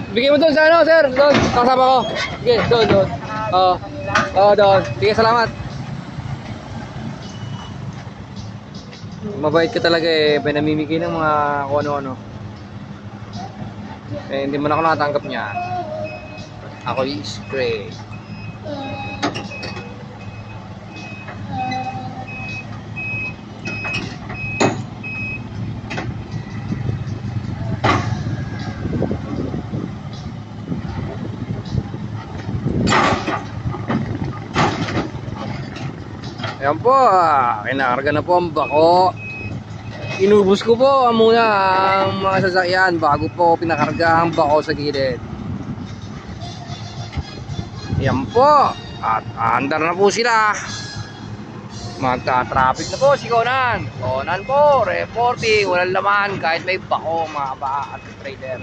Bigay mo doon sa ano, sir. Doon, kasama ko. Sige, doon. Oo, doon. Sige, salamat. Mabait ka talaga eh. Pinamimigay ng mga kung ano-ano. Eh, hindi man ako nakatanggap niya. Ako is great. Ayan po, kinakarga na po ang bako. Inubos ko po muna ang mga sasakyan bago po pinakarga ang bako sa gilid. Ayan po, at andar na po sila. Magta-traffic na po si Conan. Conan po, reporting, walang laman kahit may bako mga ba at trailer.